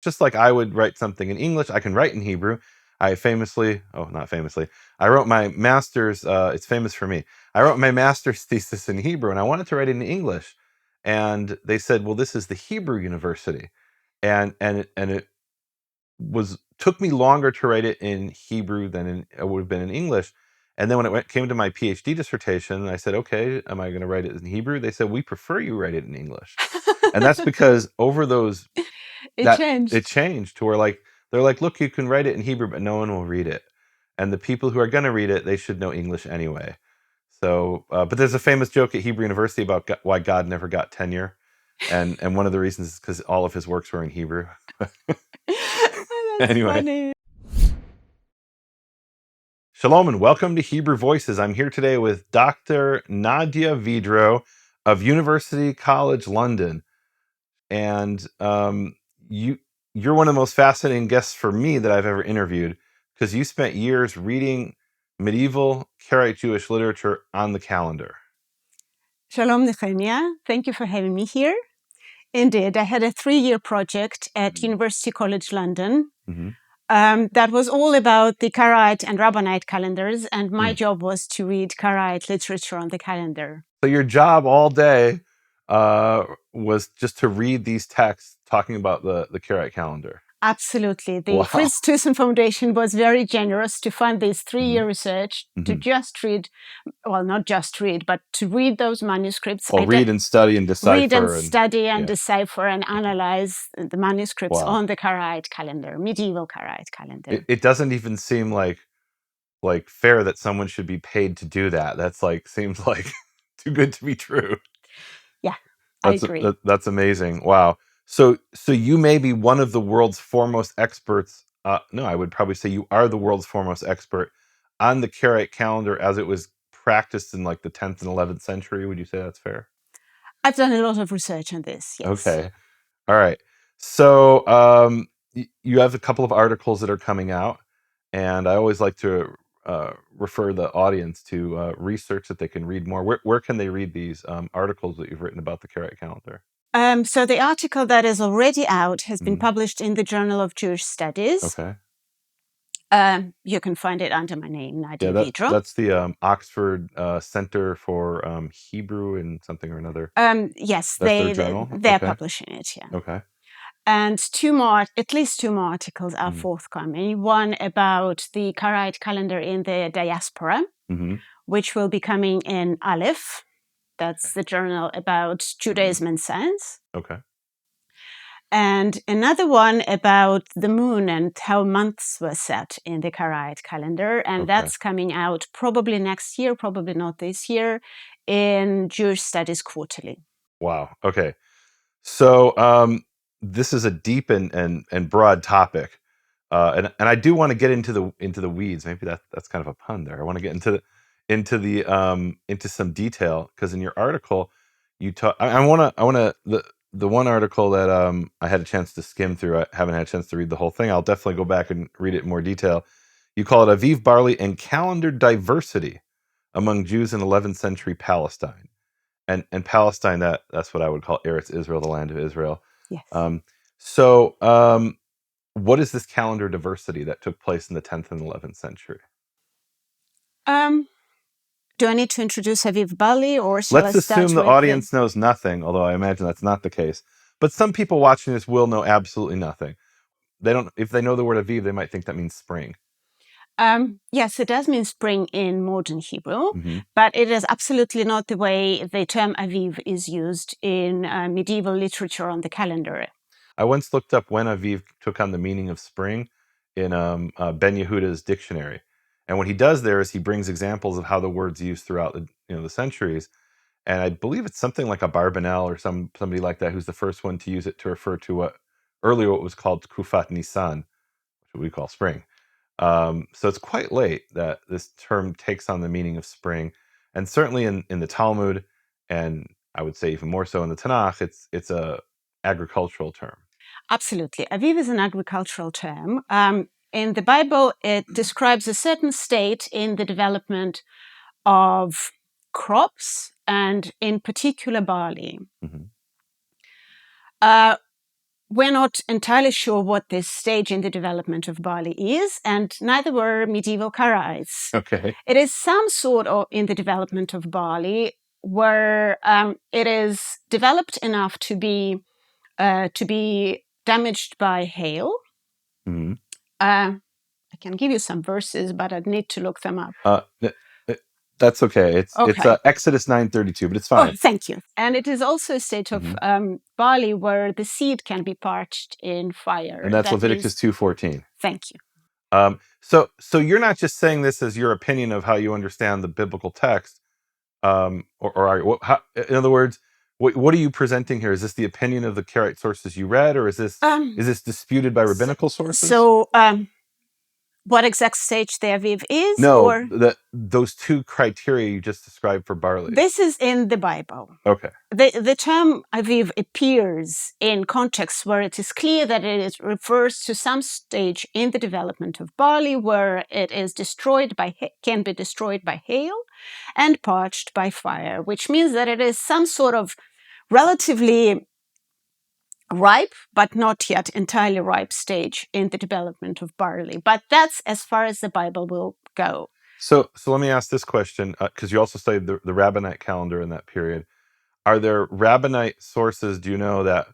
just like I would write something in English, I can write in Hebrew. Not famously, I wrote my master's, it's famous for me. I wrote my master's thesis in Hebrew, and I wanted to write it in English. And they said, well, this is the Hebrew University. And it took me longer to write it in Hebrew than it would have been in English. And then when came to my PhD dissertation, I said, okay, am I going to write it in Hebrew? They said, we prefer you write it in English. And that's because over those, it changed to where they're like, look, you can write it in Hebrew, but no one will read it. And the people who are going to read it, they should know English anyway. So, but there's a famous joke at Hebrew University about why God never got tenure. And one of the reasons is because all of his works were in Hebrew. Anyway. Funny. Shalom and welcome to Hebrew Voices. I'm here today with Dr. Nadia Vidro of University College London. And you're one of the most fascinating guests for me that I've ever interviewed because you spent years reading medieval Karaite Jewish literature on the calendar. Shalom, Nehemia. Thank you for having me here. Indeed, I had a 3-year project at University College London. That was all about the Karaite and rabbinical calendars, and my job was to read Karaite literature on the calendar. So your job all day was just to read these texts talking about the Karaite calendar. Absolutely. The Fritz Thyssen Foundation was very generous to fund this 3-year research to just read, well, not just read, but to read those manuscripts. Well, read and study and decipher. Read and study and decipher and analyze the manuscripts on the Karaite calendar, medieval Karaite calendar. It doesn't even seem like fair that someone should be paid to do that. That's seems like too good to be true. Yeah, I agree. That's amazing. Wow. So you may be one of the world's foremost experts. No, I would probably say you are the world's foremost expert on the Karaite calendar as it was practiced in the 10th and 11th century. Would you say that's fair? I've done a lot of research on this, yes. Okay. All right. So you have a couple of articles that are coming out, and I always like to refer the audience to research that they can read more. Where can they read these articles that you've written about the Karaite calendar? So the article that is already out has been published in the Journal of Jewish Studies. Okay. You can find it under my name, Nadia Vidro. That's the Oxford Center for Hebrew and something or another. Yes, their journal? They're publishing it, yeah. Okay. And at least two more articles are forthcoming. One about the Karaite calendar in the diaspora, which will be coming in Aleph. That's the journal about Judaism and science. Okay. And another one about the moon and how months were set in the Karaite calendar. And that's coming out probably next year, probably not this year, in Jewish Studies Quarterly. Wow. Okay. So this is a deep and broad topic. And I do want to get into the weeds. Maybe that's kind of a pun there. I want to get into some detail because in your article you talk. I want to the one article that I had a chance to skim through. I haven't had a chance to read the whole thing. I'll definitely go back and read it in more detail. You call it Aviv, Barley, and Calendar Diversity among Jews in 11th century Palestine. And Palestine, that's what I would call Eretz Israel, the land of Israel. Yes. What is this calendar diversity that took place in the 10th and 11th century? Do I need to introduce Aviv Barley, or shall Let's I start assume the audience knows nothing, although I imagine that's not the case. But some people watching this will know absolutely nothing. If they know the word Aviv, they might think that means spring. Yes, it does mean spring in modern Hebrew, but it is absolutely not the way the term Aviv is used in medieval literature on the calendar. I once looked up when Aviv took on the meaning of spring in Ben Yehuda's dictionary. And what he does there is he brings examples of how the word's used throughout the centuries. And I believe it's something like a Barbanel or somebody like that who's the first one to use it to refer to what was called Kufat Nisan, which we call spring. So it's quite late that this term takes on the meaning of spring. And certainly in the Talmud, and I would say even more so in the Tanakh, it's a agricultural term. Absolutely. Aviv is an agricultural term. In the Bible, it describes a certain state in the development of crops, and in particular barley. we're not entirely sure what this stage in the development of barley is, and neither were medieval Karaites. Okay. It is some sort of in the development of barley where it is developed enough to be damaged by hail. Mm-hmm. I can give you some verses, but I'd need to look them up. That's okay. It's Okay. Exodus 9:32, but it's fine. Oh, thank you. And it is also a state of barley where the seed can be parched in fire. And that's Leviticus 2:14. Thank you. So you're not just saying this as your opinion of how you understand the biblical text, in other words, what are you presenting here? Is this the opinion of the Karaite sources you read, or is this disputed by rabbinical sources? So, what exact stage the Aviv is? No, or those two criteria you just described for barley. This is in the Bible. Okay. The term Aviv appears in contexts where it is clear that it refers to some stage in the development of barley where it is can be destroyed by hail and parched by fire, which means that it is some sort of relatively ripe, but not yet entirely ripe stage in the development of barley. But that's as far as the Bible will go. So let me ask this question, because you also studied the rabbinic calendar in that period. Are there rabbinite sources, do you know, that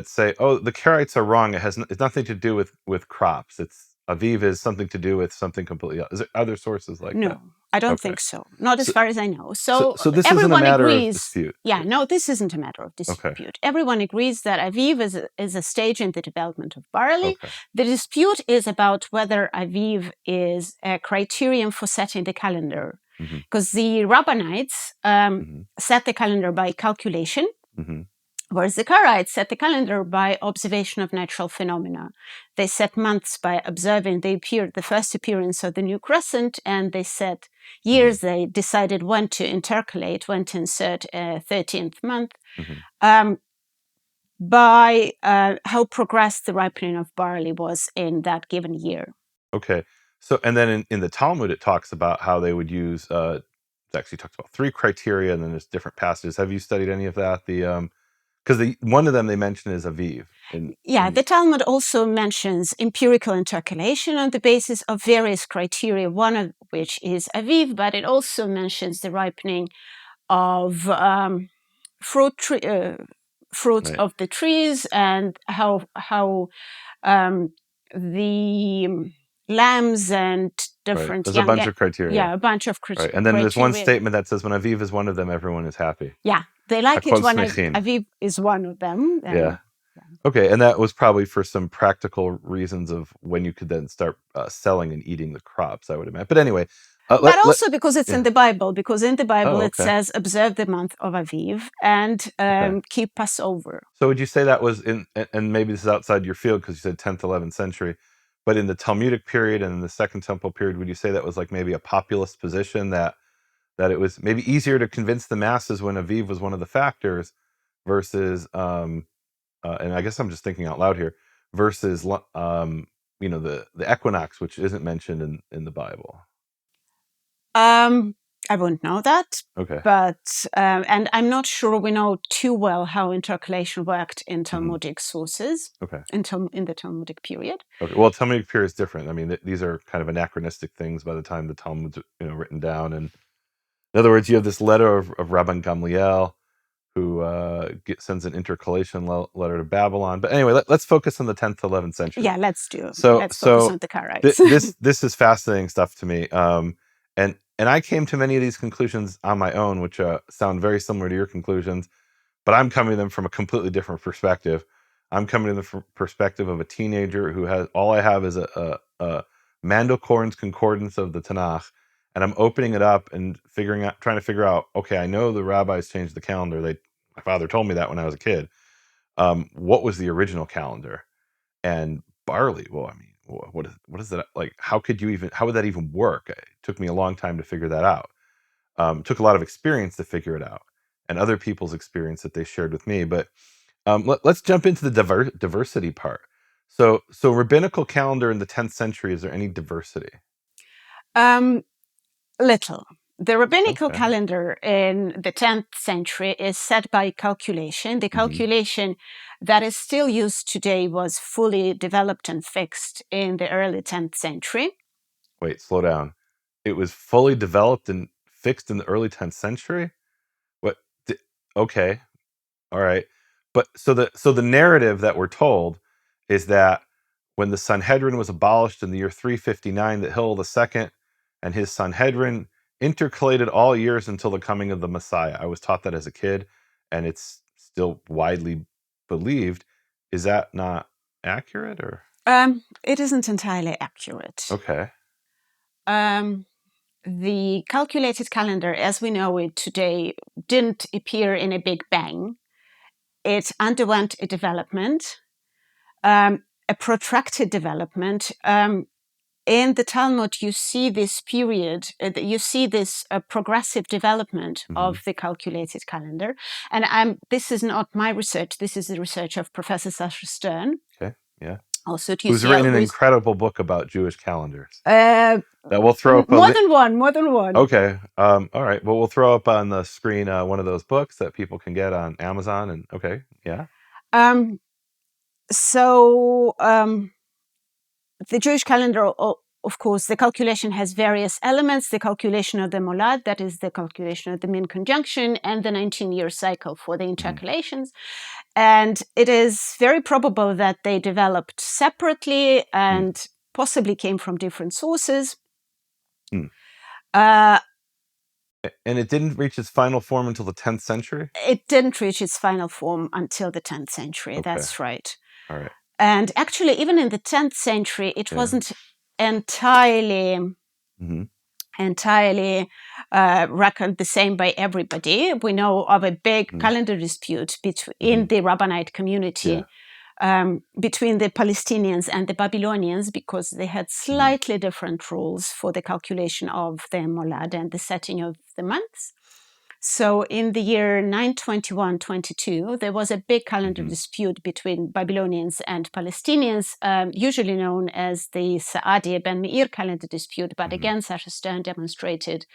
say, oh, the Karaites are wrong, it's nothing to do with crops, Aviv is something to do with something completely else? Is there other sources like that? No, I don't think so. Not as far as I know. So this isn't a matter of dispute. Yeah, no, this isn't a matter of dispute. Okay. Everyone agrees that Aviv is a stage in the development of barley. Okay. The dispute is about whether Aviv is a criterion for setting the calendar. Because the rabbinites set the calendar by calculation, whereas the Karaites set the calendar by observation of natural phenomena. They set months by observing the first appearance of the new crescent, and they set years. They decided when to intercalate, when to insert a 13th month, by how progressed the ripening of barley was in that given year. Okay. So, and then in the Talmud, it talks about how they would use, it actually talks about 3 criteria, and then there's different passages. Have you studied any of that? Because one of them they mention is Aviv. The Talmud also mentions empirical intercalation on the basis of various criteria, one of which is Aviv, but it also mentions the ripening of fruit right. of the trees, and how the lambs and different... Right. There's a bunch of criteria. Yeah, a bunch of criteria. Right. And then there's one statement that says when Aviv is one of them, everyone is happy. Yeah, they like it when Aviv is one of them. Yeah. Okay, and that was probably for some practical reasons of when you could then start selling and eating the crops, I would imagine. But anyway... but also because it's in the Bible, because in the Bible it says, observe the month of Aviv and keep Passover. So would you say that was and maybe this is outside your field because you said 10th, 11th century, but in the Talmudic period and in the Second Temple period, would you say that was like maybe a populist position, that it was maybe easier to convince the masses when Aviv was one of the factors versus, and I guess I'm just thinking out loud here, versus, the equinox, which isn't mentioned in the Bible? I wouldn't know that. Okay. But, and I'm not sure we know too well how intercalation worked in Talmudic sources. Okay. In the Talmudic period. Okay. Well, Talmudic period is different. I mean, these are kind of anachronistic things by the time the Talmud's written down. And in other words, you have this letter of Rabban Gamliel, who sends an intercalation letter to Babylon. But anyway, let's focus on the 10th to 11th century. Yeah, let's do. Let's focus on the Karaites. This is fascinating stuff to me. And I came to many of these conclusions on my own, which sound very similar to your conclusions, but I'm coming to them from a completely different perspective. I'm coming to the perspective of a teenager who has, all I have is a Mandelkorn's concordance of the Tanakh, and I'm opening it up and trying to figure out, okay, I know the rabbis changed the calendar. My father told me that when I was a kid. What was the original calendar? And barley, well, I mean, what is that like? How would that even work? It took me a long time to figure that out. Took a lot of experience to figure it out, and other people's experience that they shared with me. But let's jump into the diversity part. So rabbinical calendar in the 10th century, is there any diversity? Little. The rabbinical calendar in the 10th century is set by calculation. The calculation that is still used today was fully developed and fixed in the early 10th century. Wait, slow down. It was fully developed and fixed in the early 10th century? What? Okay. All right. But so the narrative that we're told is that when the Sanhedrin was abolished in the year 359, that Hillel II and his Sanhedrin intercalated all years until the coming of the Messiah. I was taught that as a kid, and it's still widely believed. Is that not accurate, or? It isn't entirely accurate. Okay. The calculated calendar, as we know it today, didn't appear in a big bang. It underwent a development, a protracted development. In the Talmud, you see this period, you see this progressive development of the calculated calendar. And this is not my research. This is the research of Professor Sasha Stern. Okay, yeah. Also at UCL. Who's written an incredible book about Jewish calendars. That we'll throw up. More than one. Okay. All right. Well, we'll throw up on the screen one of those books that people can get on Amazon. And okay, yeah. The Jewish calendar, of course, the calculation has various elements: the calculation of the molad, that is the calculation of the min conjunction, and the 19-year cycle for the intercalations. And it is very probable that they developed separately and possibly came from different sources. And it didn't reach its final form until the 10th century? It didn't reach its final form until the 10th century. Okay. That's right. All right. And actually, even in the 10th century, it wasn't entirely reckoned the same by everybody. We know of a big calendar dispute in the Rabbinite community between the Palestinians and the Babylonians, because they had slightly different rules for the calculation of the molad and the setting of the months. So in the year 921-22, there was a big calendar dispute between Babylonians and Palestinians, usually known as the Sa'adi ben Meir calendar dispute. But again, Sasha Stern demonstrated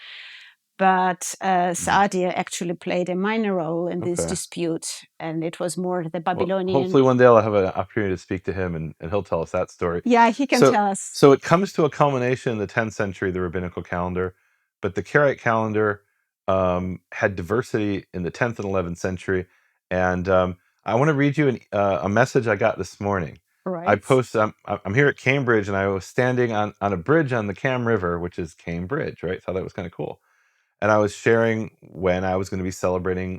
but Sa'adi actually played a minor role in this dispute, and it was more the Babylonian. Well, hopefully one day I'll have an opportunity to speak to him, and he'll tell us that story. Yeah, he can tell us. So it comes to a culmination in the 10th century, the rabbinical calendar, but the Karaite calendar had diversity in the 10th and 11th century. And I want to read you a message I got this morning. Right. I'm here at Cambridge, and I was standing on a bridge on the Cam River, which is Cambridge, right? So that was kind of cool. And I was sharing when I was going to be celebrating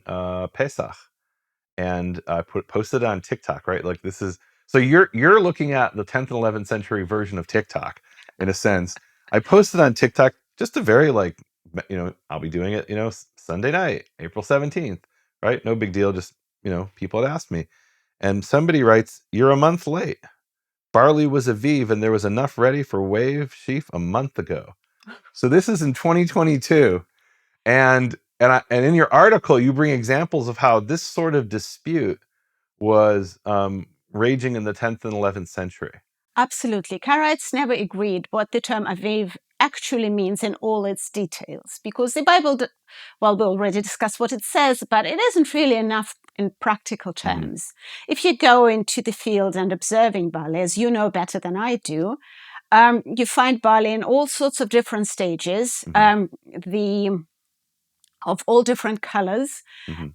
Pesach, and I posted it on TikTok, right? Like this is, so you're looking at the 10th and 11th century version of TikTok, in a sense. I posted on TikTok just a very I'll be doing it, Sunday night, April 17th, right? No big deal. Just, people had asked me, and somebody writes, "You're a month late. Barley was Aviv, and there was enough ready for wave sheaf a month ago." So this is in 2022. And in your article, you bring examples of how this sort of dispute was raging in the 10th and 11th century. Absolutely. Karaites never agreed what the term Aviv actually means in all its details, because the Bible, we already discussed what it says, but it isn't really enough in practical terms. If you go into the field and observing Barley, as you know better than I do, you find Barley in all sorts of different stages. Of all different colors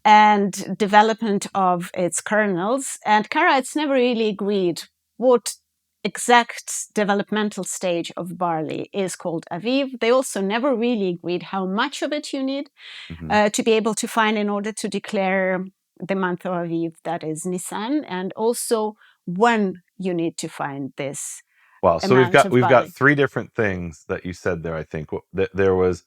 and development of its kernels. And Karaites never really agreed what exact developmental stage of barley is called Aviv. They also never really agreed how much of it you need to be able to find in order to declare the month of Aviv, that is Nisan, and also when you need to find this. Wow, so we've got three different things that you said there. I think there was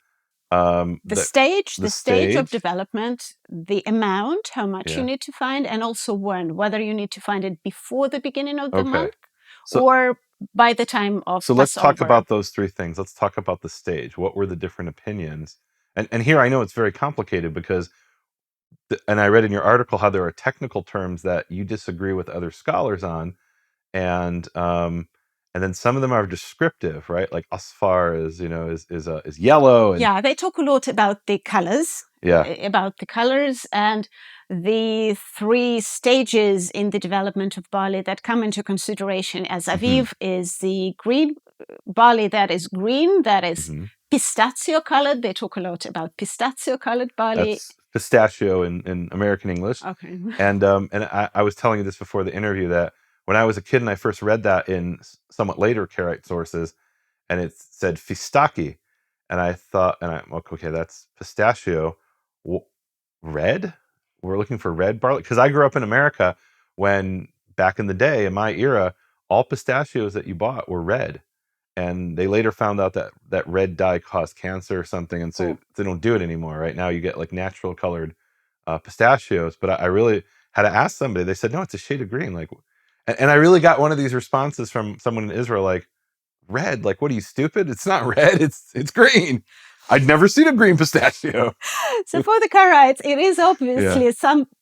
the stage of development, the amount, how much you need to find, and also when, whether you need to find it before the beginning of the month or by the time of So let's talk about those three things. Let's talk about the stage. What were the different opinions? And here I know it's very complicated because, and I read in your article how there are technical terms that you disagree with other scholars on, and and then some of them are descriptive, right? Like asfar is yellow, and they talk a lot about the colors. About the colors and the 3 stages in the development of barley that come into consideration as Aviv is the green barley that is green, that is pistachio colored. They talk a lot about pistachio colored barley. That's pistachio in American English. Okay. And I was telling you this before the interview, that when I was a kid and I first read that in somewhat later Karaite sources, and it said fistaki, and I thought, okay, that's pistachio. Red? We're looking for red barley? Because I grew up in America when, back in the day, in my era, all pistachios that you bought were red. And they later found out that red dye caused cancer or something, and so they don't do it anymore. Right now you get like natural colored pistachios. But I really had to ask somebody. They said, no, it's a shade of green. Like, and I really got one of these responses from someone in Israel, like, red? Like, what are you, stupid? It's not red. It's green. I'd never seen a green pistachio. So for the Karaites, it is obviously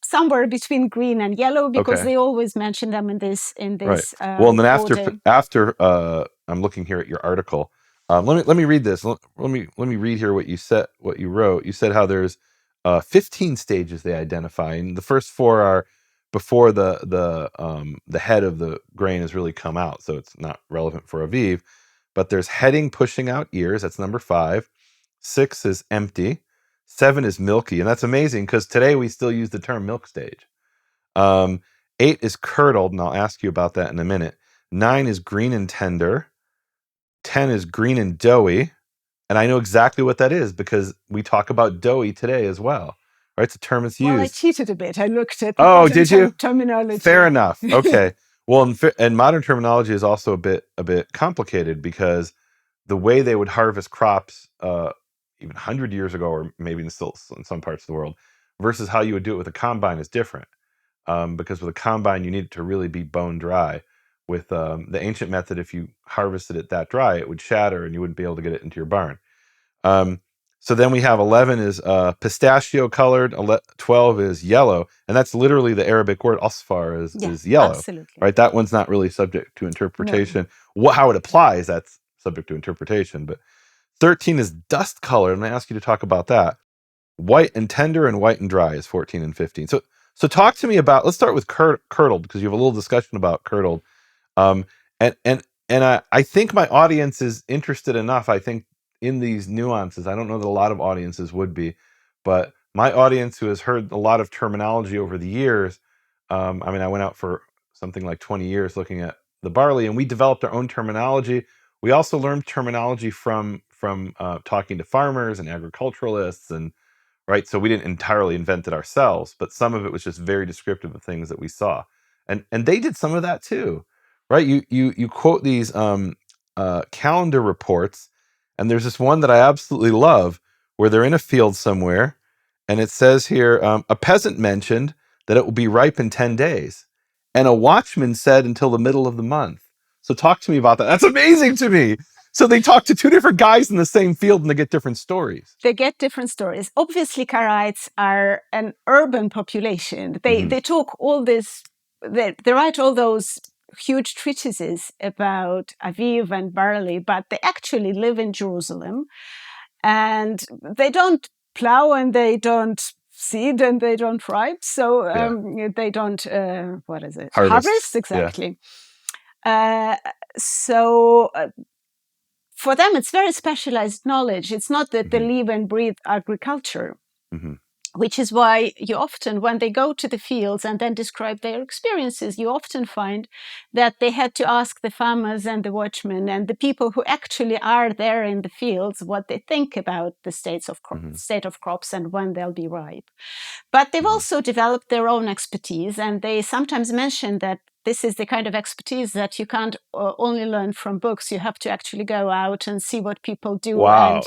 somewhere between green and yellow, because they always mention them in this. Right. Well, and then after I'm looking here at your article. Let me read this. Let me read here what you said, what you wrote. You said how there's 15 stages they identify, and the first 4 are before the head of the grain has really come out, so it's not relevant for Aviv. But there's heading, pushing out ears. That's number 5. 6 is empty. 7 is milky, and that's amazing because today we still use the term milk stage. 8 is curdled, and I'll ask you about that in a minute. 9 is green and tender. 10 is green and doughy, and I know exactly what that is because we talk about doughy today as well. Right, it's a term that's used. Well, I cheated a bit. I looked at did you? Terminology. Fair enough. Okay. Well, and modern terminology is also a bit complicated because the way they would harvest crops even 100 years ago, or maybe still in some parts of the world, versus how you would do it with a combine is different. Because with a combine, you need it to really be bone dry. With the ancient method, if you harvested it that dry, it would shatter and you wouldn't be able to get it into your barn. So then we have 11 is pistachio colored, 12 is yellow, and that's literally the Arabic word asfar is yellow. Absolutely. Right? That one's not really subject to interpretation. No. How it applies, that's subject to interpretation. But 13 is dust colored, and I ask you to talk about that. White and tender and white and dry is 14 and 15. So talk to me about, let's start with curdled, because you have a little discussion about curdled. And I think my audience is interested enough, I think, in these nuances. I don't know that a lot of audiences would be, but my audience who has heard a lot of terminology over the years, I went out for something like 20 years looking at the barley, and we developed our own terminology. We also learned terminology from talking to farmers and agriculturalists, and right, so we didn't entirely invent it ourselves, but some of it was just very descriptive of things that we saw, and they did some of that too, right? You quote these calendar reports, and there's this one that I absolutely love where they're in a field somewhere, and it says here, a peasant mentioned that it will be ripe in 10 days, and a watchman said until the middle of the month. So talk to me about that. That's amazing to me. So they talk to 2 different guys in the same field and they get different stories. They get different stories. Obviously, Karaites are an urban population. They talk all this, they write all those huge treatises about Aviv and Barley, but they actually live in Jerusalem. And they don't plow, and they don't seed, and they don't ripe. So they don't, harvest, exactly. Yeah. For them, it's very specialized knowledge. It's not that they live and breathe agriculture, which is why you often, when they go to the fields and then describe their experiences, you often find that they had to ask the farmers and the watchmen and the people who actually are there in the fields what they think about the state of crops and when they'll be ripe. But they've also developed their own expertise, and they sometimes mention that this is the kind of expertise that you can't only learn from books. You have to actually go out and see what people do. Wow.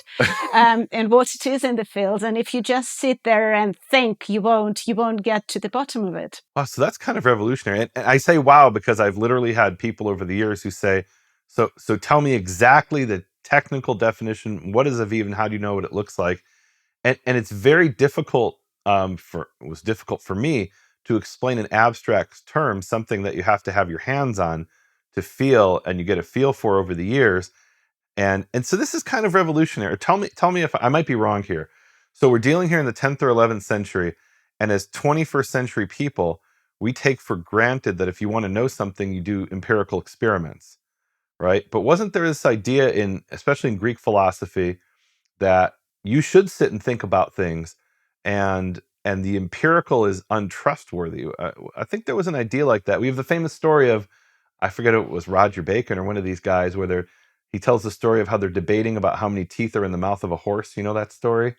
and what it is in the fields. And if you just sit there and think, you won't get to the bottom of it. Wow, so that's kind of revolutionary. And I say wow because I've literally had people over the years who say, so tell me exactly the technical definition. What is Aviv and how do you know what it looks like? And it's very difficult it was difficult for me to explain in abstract terms something that you have to have your hands on to feel, and you get a feel for over the years. And so this is kind of revolutionary. Tell me if I might be wrong here. So we're dealing here in the 10th or 11th century, and as 21st century people, we take for granted that if you want to know something, you do empirical experiments, right? But wasn't there this idea especially in Greek philosophy, that you should sit and think about things, and the empirical is untrustworthy? I think there was an idea like that. We have the famous story of, I forget if it was Roger Bacon or one of these guys, where he tells the story of how they're debating about how many teeth are in the mouth of a horse. You know that story?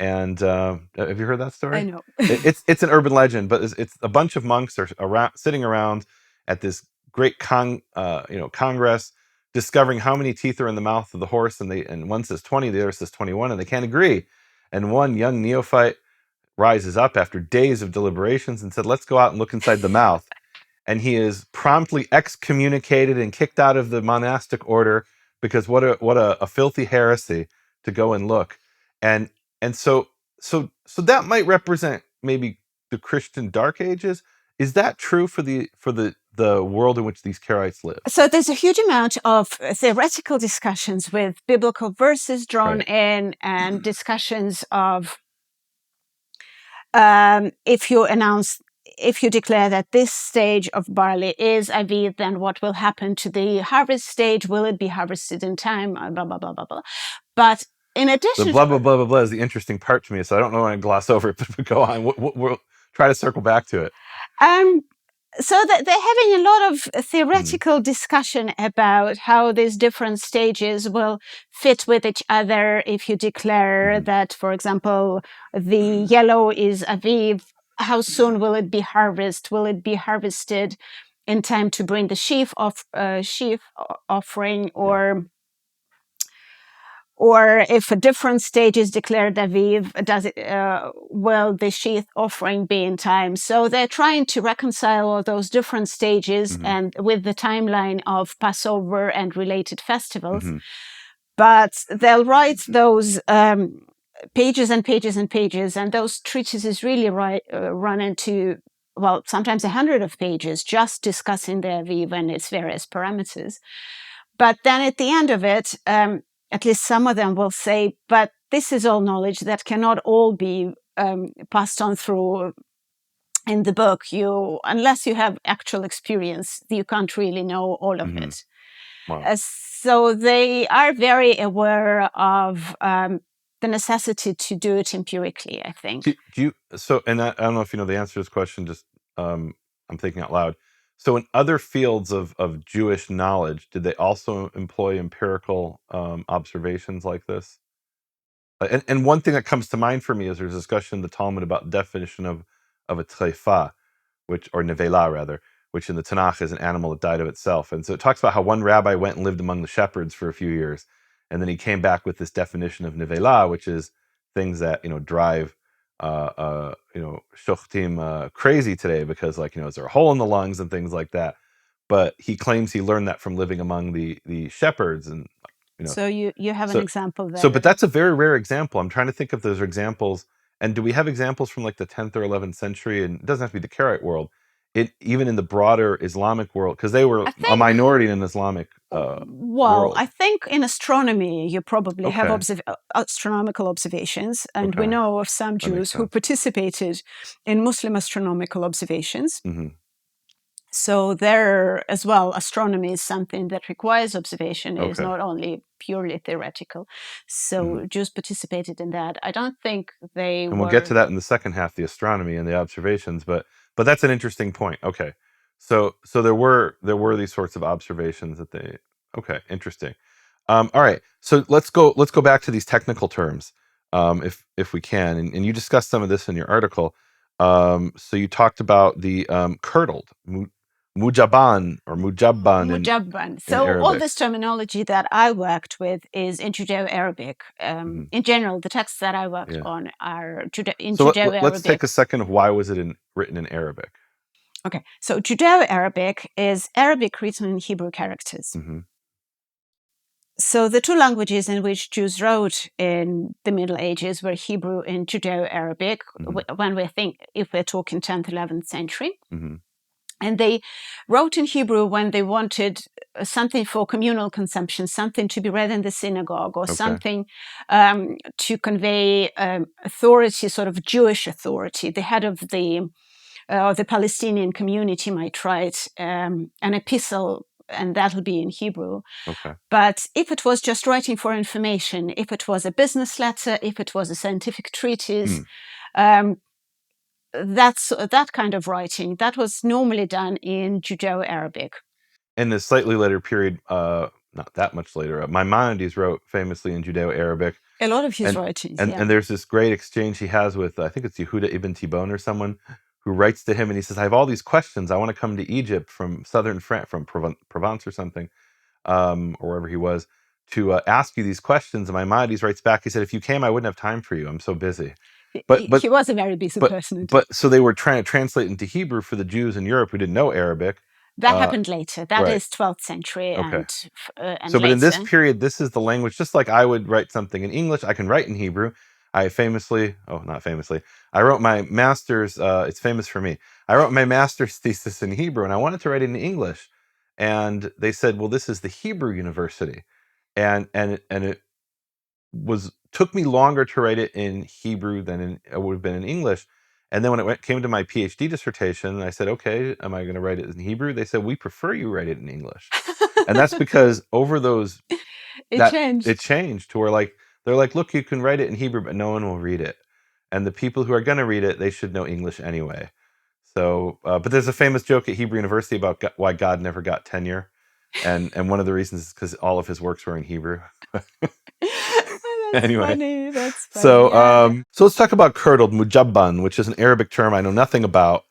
And have you heard that story? I know. It's an urban legend, but it's a bunch of monks are sitting around at this great congress, discovering how many teeth are in the mouth of the horse, and one says 20, the other says 21, and they can't agree. And one young neophyte rises up after days of deliberations and said, "Let's go out and look inside the mouth." And he is promptly excommunicated and kicked out of the monastic order, because what a filthy heresy to go and look. And so that might represent maybe the Christian Dark Ages. Is that true for the world in which these Karaites live? So there's a huge amount of theoretical discussions with biblical verses drawn in, and discussions of if you declare that this stage of barley is Aviv, then what will happen to the harvest stage? Will it be harvested in time? Blah, blah, blah, blah, blah. But in addition, the blah, blah, blah, blah, blah is the interesting part to me, so I don't know when I gloss over it, but go on. We'll try to circle back to it. So that they're having a lot of theoretical discussion about how these different stages will fit with each other. If you declare that, for example, the yellow is Aviv, how soon will it be harvested? Will it be harvested in time to bring the sheaf offering, or if a different stage is declared Aviv, will the sheaf offering be in time? So they're trying to reconcile all those different stages and with the timeline of Passover and related festivals. But they'll write those pages and pages and pages, and those treatises really run into, well, sometimes 100 of pages just discussing the Aviv and its various parameters. But then at the end of it, at least some of them will say, but this is all knowledge that cannot all be passed on through in the book. Unless you have actual experience, you can't really know all of it. Wow. So they are very aware of the necessity to do it empirically, I think. And I don't know if you know the answer to this question, just I'm thinking out loud. So in other fields of Jewish knowledge, did they also employ empirical observations like this? And one thing that comes to mind for me is there's a discussion in the Talmud about the definition of a treifa, or nevela rather, which in the Tanakh is an animal that died of itself. And so it talks about how one rabbi went and lived among the shepherds for a few years, and then he came back with this definition of nevela, which is things that drive shochtim crazy today, because is there a hole in the lungs and things like that. But he claims he learned that from living among the shepherds. And so you have an example there. But that's a very rare example. I'm trying to think if there's examples. And do we have examples from like the 10th or 11th century? And it doesn't have to be the Karaite world. Even in the broader Islamic world, because they were a minority in an Islamic world. I think in astronomy, you probably have astronomical observations. And we know of some Jews who participated in Muslim astronomical observations. So there as well, astronomy is something that requires observation. It is not only purely theoretical. So Jews participated in that. I don't think they we'll get to that in the second half, the astronomy and the observations. But that's an interesting point. Okay. So there were these sorts of observations that they. Okay, interesting. All right. So let's go back to these technical terms, if we can. And you discussed some of this in your article. So you talked about the curdled. Mujaban or Mujabban. Mujabban. So all this terminology that I worked with is in Judeo-Arabic. In general, the texts that I worked on are in Judeo-Arabic. Let's take a second of why was it written in Arabic? Okay, so Judeo-Arabic is Arabic written in Hebrew characters. So the two languages in which Jews wrote in the Middle Ages were Hebrew and Judeo-Arabic. If we're talking 10th, 11th century. And they wrote in Hebrew when they wanted something for communal consumption, something to be read in the synagogue, or something to convey authority, sort of Jewish authority. The head of the Palestinian community might write an epistle, and that'll be in Hebrew. But if it was just writing for information, if it was a business letter, if it was a scientific treatise, that's that kind of writing that was normally done in Judeo-Arabic. In a slightly later period, not that much later, Maimonides wrote famously in Judeo-Arabic. A lot of his writings, and there's this great exchange he has with, I think it's Yehuda ibn Tibon or someone, who writes to him and he says, I have all these questions. I want to come to Egypt from southern France, from Provence or something, or wherever he was, to ask you these questions. And Maimonides writes back, he said, if you came, I wouldn't have time for you. I'm so busy. But he was a very busy person. But so they were trying to translate into Hebrew for the Jews in Europe who didn't know Arabic. That happened later. That is 12th century. And so, but in this period, this is the language, just like I would write something in English, I can write in Hebrew. I wrote my master's, it's famous for me. I wrote my master's thesis in Hebrew and I wanted to write it in English. And they said, well, this is the Hebrew University. And it took me longer to write it in Hebrew than it would have been in English. And then when it came to my PhD dissertation, I said, okay, am I going to write it in Hebrew? They said, we prefer you write it in English. And that's because over those, it changed to where they're like, look, you can write it in Hebrew, but no one will read it. And the people who are going to read it, they should know English anyway. So, but there's a famous joke at Hebrew University about why God never got tenure. And one of the reasons is because all of his works were in Hebrew. Anyway, that's funny. So let's talk about curdled, mujabban, which is an Arabic term I know nothing about.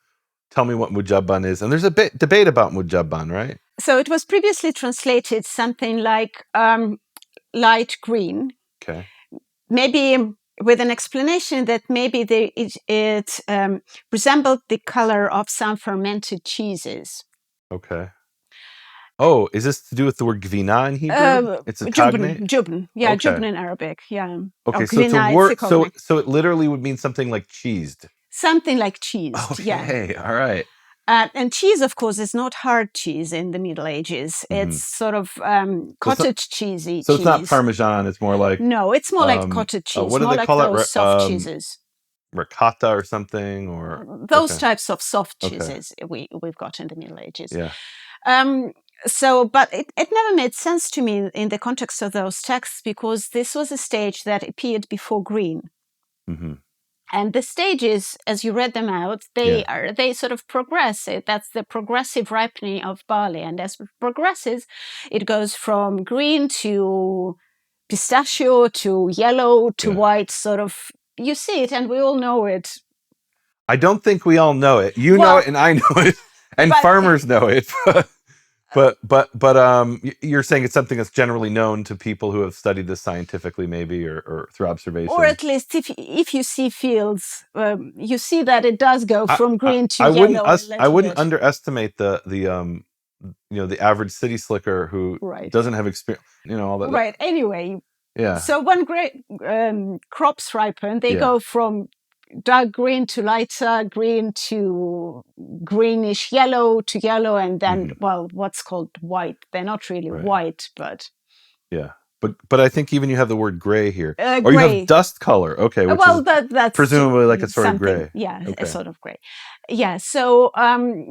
Tell me what mujabban is. And there's a bit debate about mujabban, right? So it was previously translated something like light green. Okay. Maybe with an explanation that maybe it resembled the color of some fermented cheeses. Okay. Oh, is this to do with the word gvina in Hebrew? It's a cognate? Jubn. Yeah, jubn in Arabic. Yeah. Okay, so it's a word. So it literally would mean something like cheesed. Something like cheesed. Okay, yeah. All right. And cheese, of course, is not hard cheese in the Middle Ages. It's sort of cottage cheesy. So it's not Parmesan. It's more like it's more like cottage cheese. What do they call those soft cheeses? Ricotta or something, or those types of soft cheeses we've got in the Middle Ages. Yeah. But it never made sense to me in the context of those texts because this was a stage that appeared before green. Mm-hmm. And the stages, as you read them out, they sort of progress. That's the progressive ripening of barley. And as it progresses, it goes from green to pistachio to yellow to white, sort of. You see it, and we all know it. I don't think we all know it. You know it, and I know it, and farmers know it. But you're saying it's something that's generally known to people who have studied this scientifically, maybe, or through observation. Or at least if you see fields, you see that it does go from green to yellow. I wouldn't underestimate the average city slicker who doesn't have experience. All that. Right. Anyway. Yeah. So when crops ripen, they go from dark green to lighter green to greenish yellow to yellow, and then what's called white. They're not really white, but but I think even you have the word gray here, or you have dust color. Okay, which is that's presumably like a sort of gray. Yeah, a sort of gray. Yeah. So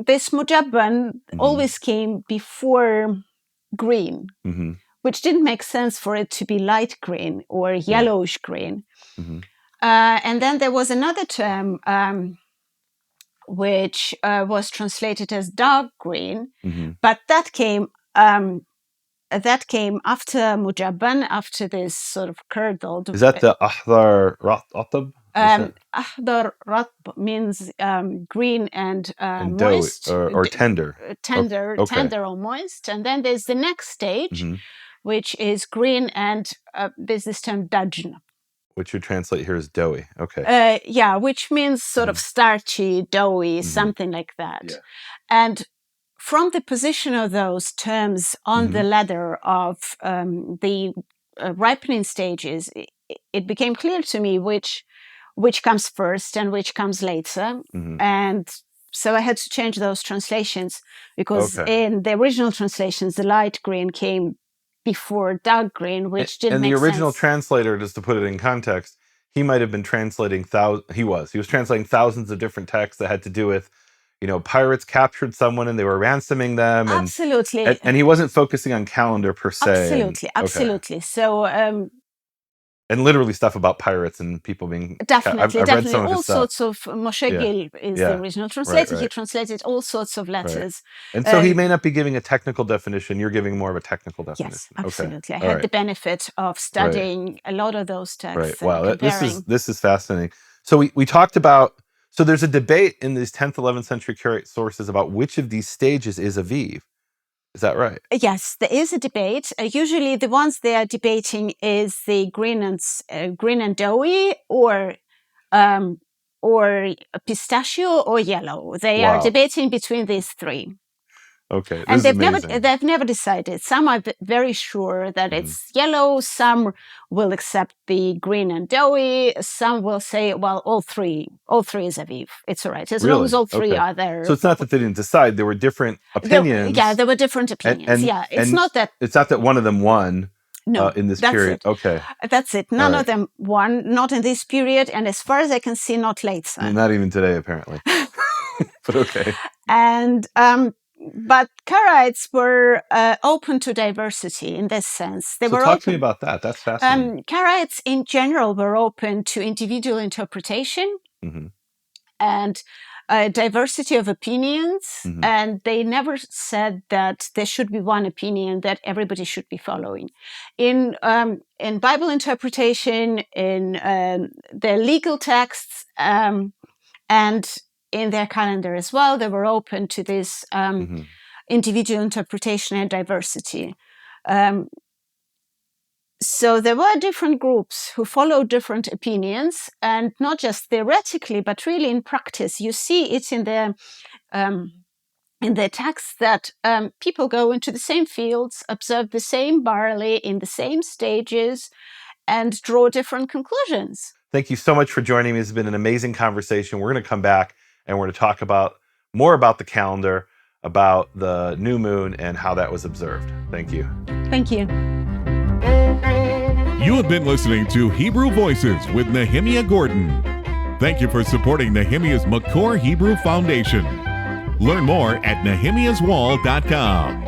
this mujabban always came before green, which didn't make sense for it to be light green or yellowish green. And then there was another term which was translated as dark green, but that came after mujabban, after this sort of curdled. Is that the ahdar ratab? Ahdar ratb means green and moist, or tender. Tender or moist. And then there's the next stage, which is green and there's this term dajn. Which you translate here as doughy. Okay. Which means sort of starchy, doughy, something like that. Yeah. And from the position of those terms on the ladder of the ripening stages, it became clear to me which comes first and which comes later. And so I had to change those translations because in the original translations, the light green came before dark green, which didn't make sense. And the original translator, just to put it in context, he might have been translating he was translating thousands of different texts that had to do with, pirates captured someone and they were ransoming them. And, absolutely. And he wasn't focusing on calendar per se. Absolutely. So, and literally stuff about pirates and people being... Definitely. Read some of all his stuff. sorts of... Moshe Gil is the original translator. Right. He translated all sorts of letters. Right. And so he may not be giving a technical definition. You're giving more of a technical definition. Yes, absolutely. I had the benefit of studying a lot of those texts. Right. Wow, this is fascinating. So we talked about... So there's a debate in these 10th, 11th century Karaite sources about which of these stages is Aviv. Is that right? Yes, there is a debate. Usually the ones they are debating is the green and doughy or pistachio or yellow. They are debating between these three. Okay, and they've never decided. Some are very sure that it's yellow. Some will accept the green and doughy. Some will say, well, all three is Aviv. It's all right as long as all three are there. So it's not that they didn't decide. There were different opinions. There were different opinions. It's not that one of them won. No, in this period. Okay, that's it. None of them won. Not in this period, and as far as I can see, not later. Not even today, apparently. But okay. And but Karaites were open to diversity in this sense. Talk to me about that. That's fascinating. Karaites in general were open to individual interpretation and diversity of opinions. And they never said that there should be one opinion that everybody should be following. In Bible interpretation, in their legal texts, and in their calendar as well, they were open to this individual interpretation and diversity. So there were different groups who followed different opinions, and not just theoretically, but really in practice. You see it in their texts that people go into the same fields, observe the same barley in the same stages, and draw different conclusions. Thank you so much for joining me. It's been an amazing conversation. We're going to come back and we're going to talk more about the calendar, about the new moon, and how that was observed. Thank you. Thank you. You have been listening to Hebrew Voices with Nehemia Gordon. Thank you for supporting Nehemia's Makor Hebrew Foundation. Learn more at nehemiaswall.com.